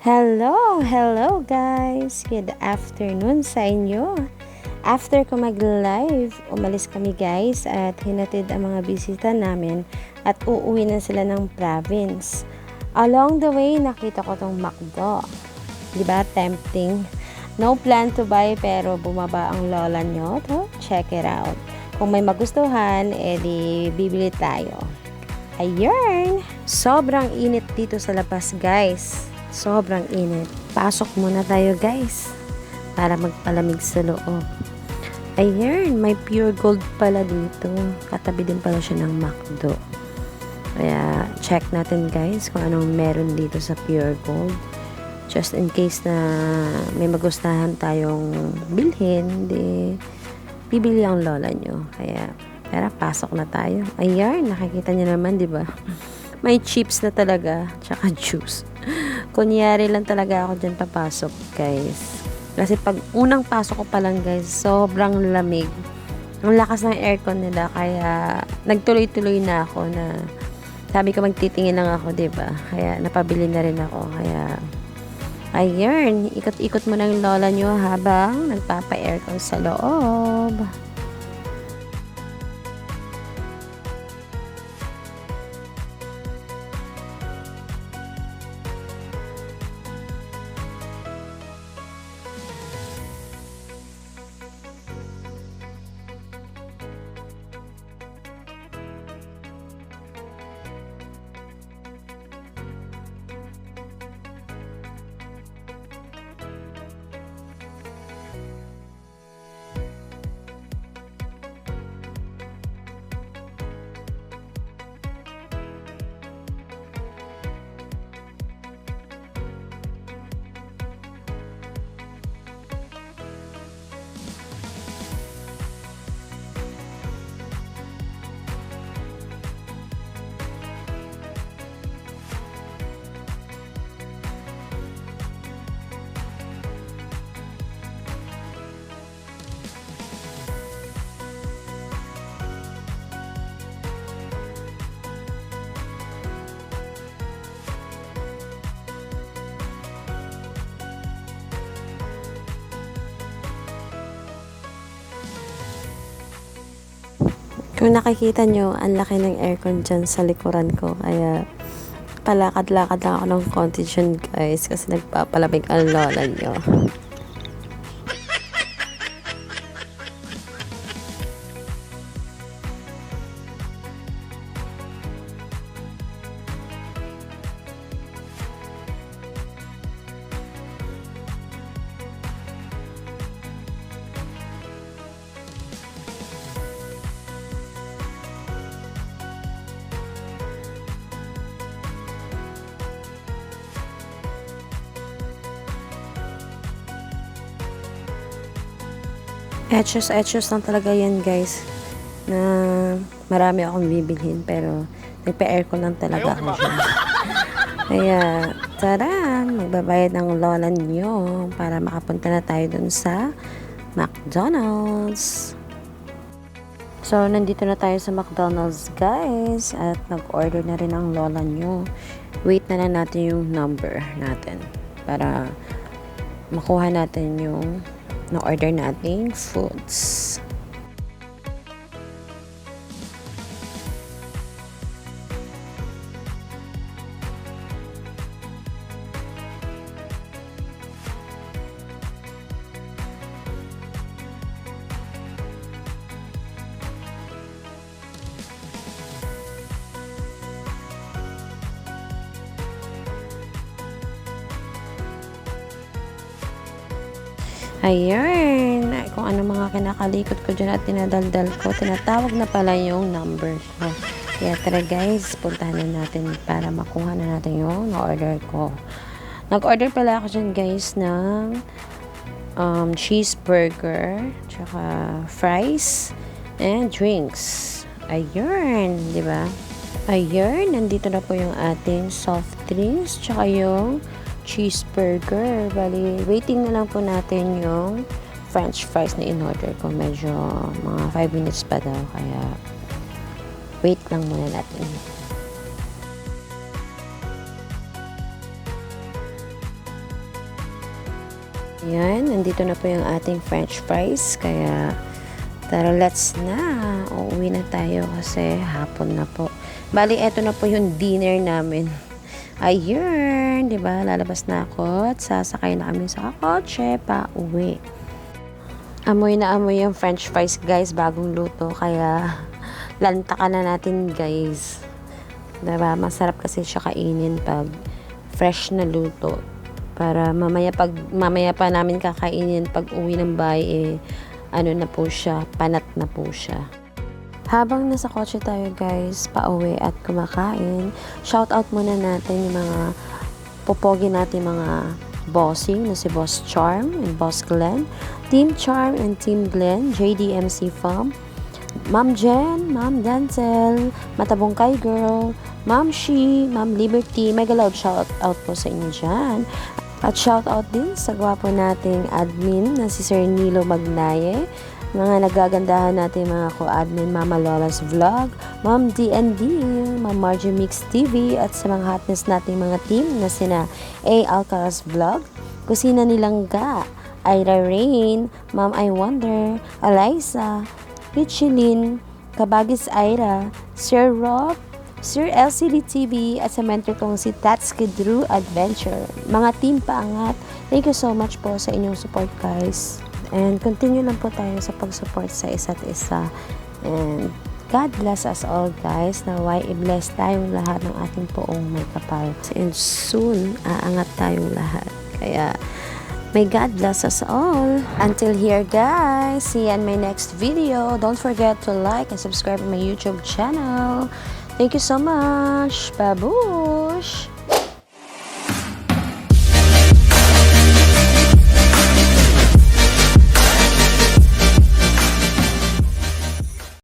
Hello guys! Good afternoon sa inyo. After ko mag-live, umalis kami guys at hinatid ang mga bisita namin at uuwi na sila ng province. Along the way, nakita ko tong McDo. Diba? Tempting. No plan to buy pero bumaba ang lola nyo. To check it out. Kung may magustuhan, edi bibili tayo. Ayun! Sobrang init dito sa labas guys. Sobrang init. Pasok muna tayo guys para magpalamig sa loob. Ayun, may pure gold pala dito. Katabi din pala siya ng McDo. Kaya check natin guys kung anong meron dito sa pure gold. Just in case na may magustahan tayong bilhin, di bibili ang lola nyo. Kaya tara, pasok na tayo. Ayun, nakikita nyo naman, di ba? May chips na talaga, tsaka juice. Kunyari lang talaga ako dyan papasok, guys. Kasi pag unang pasok ko pa lang, guys, sobrang lamig. Ang lakas ng aircon nila, kaya nagtuloy-tuloy na ako na sabi ko magtitingin lang ako, diba? Kaya napabili na rin ako. Kaya, ayun, ikot-ikot mo ng lola nyo habang nagpapa-aircon sa loob. Kung nakikita nyo, ang laki ng aircon dyan sa likuran ko. Kaya, palakad-lakad lang ako ng konti dyan, guys. Kasi nagpapalamig ang lola nyo. Etchos lang talaga yan guys, na marami akong bibilhin pero nagpa-aircon lang talaga ako dyan. Kaya tara, magbabayad ng lola niyo para makapunta na tayo dun sa McDonald's. So nandito na tayo sa McDonald's guys at nag-order na rin ang lola niyo. Wait na lang natin yung number natin para makuha natin yung na-order nating foods. Ayun, kung ano mga kinakalikot ko dyan at tinadaldal ko, tinatawag na pala yung number ko. Kaya tara guys, puntahan na natin para makuha na natin yung na-order ko. Nag-order pala ako dyan guys ng cheeseburger, tsaka fries, and drinks. Ayun, di ba? Ayun, nandito na po yung ating soft drinks, tsaka yung cheeseburger. Bali, waiting na lang po natin yung french fries na in-order ko. Medyo mga 5 minutes pa daw. Kaya, wait lang muna natin. Ayan, nandito na po yung ating french fries. Kaya, tara, let's na. Uuwi na tayo kasi hapon na po. Bali, eto na po yung dinner namin. Ayun, di ba? Lalabas na ako at sasakay na kami sa kotse pa uwi. Amoy na amoy yung french fries, guys, bagong luto. Kaya, lantakan na natin, guys. Diba? Masarap kasi siya kainin pag fresh na luto. Para mamaya pa namin kakainin pag uwi ng bahay, ano na po siya, panat na po siya. Habang nasa kotse tayo, guys, pauwi at kumakain, shout out muna natin yung mga popogi natin, mga bossing na si Boss Charm and Boss Glenn, Team Charm and Team Glenn, JDMC Farm, Ma'am Jen, Ma'am Denzel, Matabongkay Girl, Ma'am Shi, Ma'am Liberty. Mega loud shout out po sa inyo dyan. At shout out din sa gwapo nating admin na si Sir Nilo Magnaye, mga nagagandahan natin mga co-admin, Mama Lola's Vlog, Ma'am DND, Ma'am Margie Mix TV, at sa mga hotness nating mga team na sina A. Alcaraz Vlog, Kusina Nilangga, Ira Rain, Ma'am I Wonder, Eliza, Richelyn, Kabagis Ira, Sir Rob, Sir LCD TV, at sa mentor kong si Tatsuki Drew Adventure. Mga team paangat, thank you so much po sa inyong support, guys. And continue lang po tayo sa pag-support sa isa't isa. And God bless us all, guys. Naway i-bless tayong lahat ng ating poong may kapal. And soon, aangat tayong lahat. Kaya, may God bless us all. Until here, guys. See you in my next video. Don't forget to like and subscribe to my YouTube channel. Thank you so much. Babush!